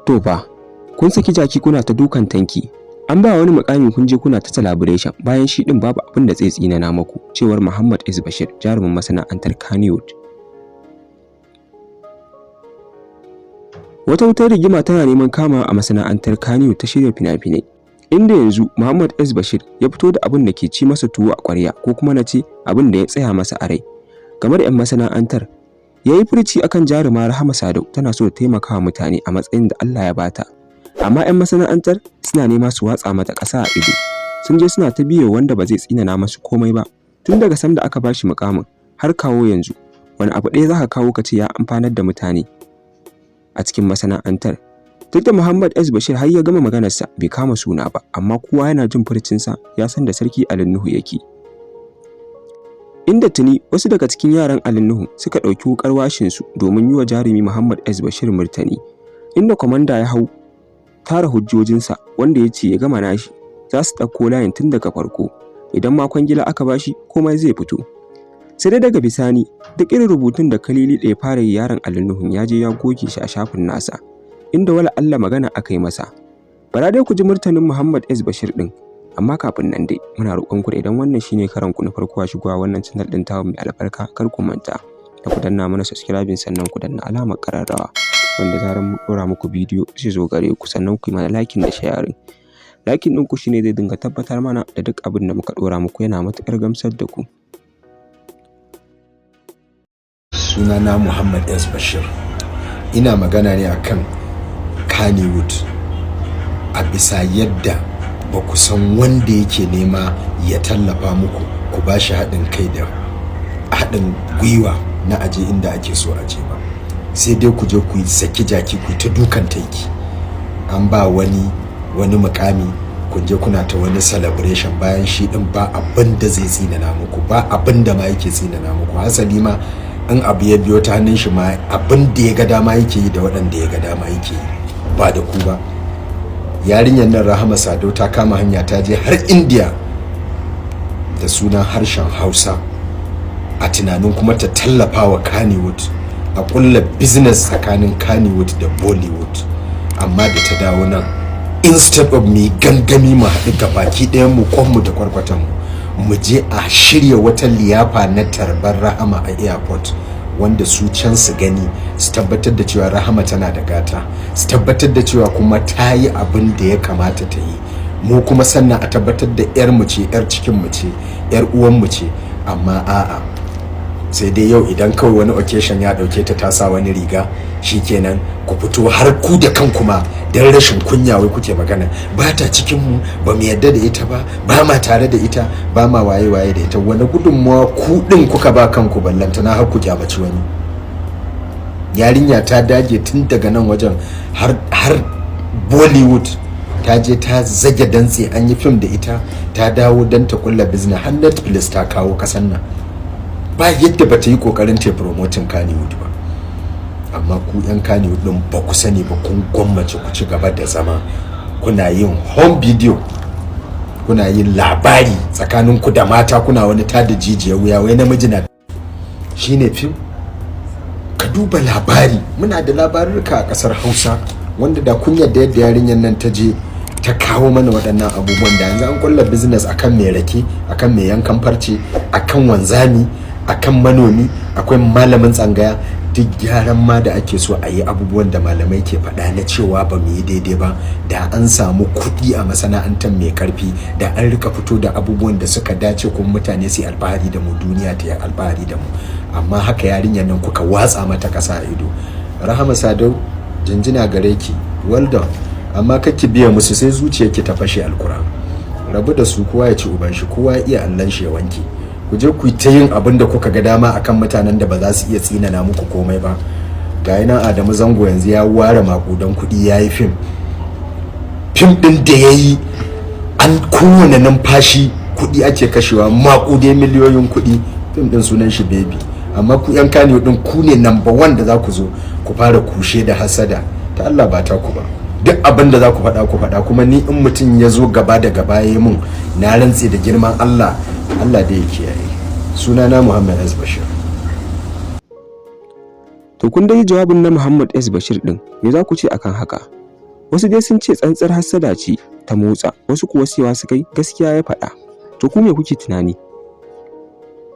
To fa, kun saki jaki kuna ta dukan tanki. An ba wani mukami kun je kuna ta celebration bayan shi din babu abin da zai tsinana maku, cewar Muhammad S Bashir, jarumin masana'antar Kannywood. Wata wutar rigima tana neman kamawa a masana'antar Kannywood ta shirya fina-finai, inda yanzu Muhammad S Bashir ya fito da abin da ke ci masa tuwo a ƙwarya, ko kuma na ce abin da ya tsaya masa a rai. Game da 'yan masana'antar, ya yi furci akan jaruma Rahama Sadau tana so ta taimaka wa mutane a matsayin da Allah ya bata. Amma 'yan masana'antar suna nema su watsa mata ƙasa a ido. Sun je suna ta biyo wanda ba zai tsinana masu komai ba. Tun daga sanda aka bashi mukamin har kawo yanzu, wani abu ɗaya za ka kawo ka ce ya amfanar da mutane a cikin masana'antar. Duk da Muhammad S Bashir har ya gama maganarsa bai kama suna ba, amma kowa yana jin furcinsa ya san da sarki Ali Nuhu yake. Inda tuni wasu daga cikin yaran Ali Nuhu suka ɗauki wukar washinsu domin yi wa jarumi Muhammad S Bashir murtani, inda kwamanda ya hau tara hujjojinsa wanda ya ce ya gama nashi za su ɗauko layin tun daga farko, idan ma kwangila aka bashi komai zai fito. Sai dai daga bisani duk irin rubutun da Kalili da ya fara yi yaron Ali Nuhu ya je ya goge shi a shafin nasa, inda wala Allah magana aka yi masa. Bara dai ku ji murtanin Muhammad S Bashir din, amma kafin nan dai muna roƙon ku idan wannan shine karan ku na farko a shigowa wannan channel din tawo mai albarka, kar ku manta da ku danna mana subscribing sannan ku danna alamar ƙararrawa, wanda zaran mu dora muku bidiyo zai zo gare ku, sannan ku yi mana liking da sharing. Liking ɗinku shine zai dinga tabbatar mana da duk abin da muka dora muku yana matuƙar gamsar da ku. Sunana Muhammad S Bashir, ina magana ne akan Kannywood a bisa yadda ba ku san wanda yake nema ya tallafa muku ku ba shi haɗin kai da haɗin gwiwa na aje inda ake so aje ba, sai dai ku je ku yi saki jaki ku ta dukan taiki. An ba wani mukami kun je kuna ta wani celebration bayan shi din ba abin da zai tsinana muku, ba abin da ma yake tsinana muku. Hasali ma in abu ya biyo ta hannun shi ma abin da ya ga dama yake yi da waɗanda ya ga dama yake yi, ba da ku ba. Yarinyar nan Rahama Sadau ta kama hanya ta je har India da sunan harshen Hausa, a tunanin kuma ta tallafa wa Kannywood, a kulla business tsakanin Kannywood da Bollywood. Amma da ta dawo nan, instead of me gangami mu haɗu gabaki ɗayan mu kwanmu da kwarkwatan mu je a shirya wata liyafa na tarbar Rahama a airport, wanda su can su gani su tabbatar da cewa Rahama tana da gata, su tabbatar da cewa kuma ta yi abin da ya kamata ta yi, mu kuma sannan a tabbatar da 'yar mu ce, 'yar cikin mu ce, 'yar uwan mu ce. Amma a'a, sai dai yau idan kawai wani occasion ya dauke ta sa wani riga, shikenan ku fito har ku da kanku ma dan rashin kunya wai kuke magana ba ta cikin mu, ba mu yadda da ita ba, ba ma tare da ita, ba ma waye da ita. Wani gudunmawa ku din kuka ba kanku ballantana har ku kyamaci wani? Yarinya ta dage tun daga nan wajen har Bollywood, ta je ta zage dantse, an yi film da ita, ta dawo dan ta kulla business, har Netflix ta kawo kasan nan. Ba yadda ba ta yi kokarin ta promoting Kannywood ba. Amma ku yan Kannywood din ba ku sani ba, kun gwammace ku ci gaba da zama kuna yin home video, kuna yin labari tsakanin ku da mata, kuna wani tada jijiyar wuya wai namiji na shine film. Ka duba labari, muna da labarurka a kasar Hausa wanda da kun yadda yadda yarinyar nan ta je ta kawo mana waɗannan abubuwan, da yanzu an kulla business akan mai rake, akan mai yankan farce, akan wanzami, akan manomi, akwai malamin tsangaya. Duk gyaran ma da ake so a yi abubuwan da malamai ke faɗa na cewa ba mu yi daidai ba, da an samu kuɗi a masana'antar mai karfi, da an rika fito da abubuwan da suka dace kuma mutane su yi alfahari da mu, duniya ta yi alfahari da mu. Amma haka yarinyar nan kuka watsa mata ƙasa a ido. Rahama Sadau, jinjina gare ki, well done, amma kake biya musu sai zuciyarki ta fashe alkura. Rabu da su, kowa ya ci uban shi, kowa ya iya allan shi ya wanke. Ku je ku ta yin abin da kuka ga dama akan mutanen da ba za su iya tsinana muku komai ba. Ga nan Adamu Zango yanzu ya ware makudan kuɗi ya yi fim ɗin da ya yi, an kowane numfashi kuɗi ake kashewa, maƙudai miliyoyin kuɗi. Fim ɗin sunan shi Baby. Amma ku yan Kannywood ɗin ku ne number 1 da za ku zo ku fara kushe da hasada ta Allah, ba ta ku ba. Duk abin da za ku faɗa, kuma ni in mutum ya zo gaba da gaba ya yi mun, na rantse da girman Allah da ya kiyaye. Sunana Muhammad S Bashir. To kun dai jawabin na Muhammad S Bashir din, me za ku ce akan haka? Wasu dai sun ce tsantsar hassada ce ta motsa, wasu kuwa cewa su kai gaskiya ya faɗa. To ku me kuke tunani?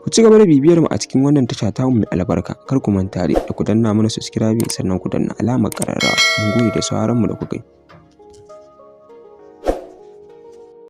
Ku ci gaba da bibiyar mu a cikin wannan tasha tamu mai albarka. Kar ku manta da ku danna mana subscribing sannan ku danna alamar ƙararrawa. Mun gode da sauraron mu da kuka yi.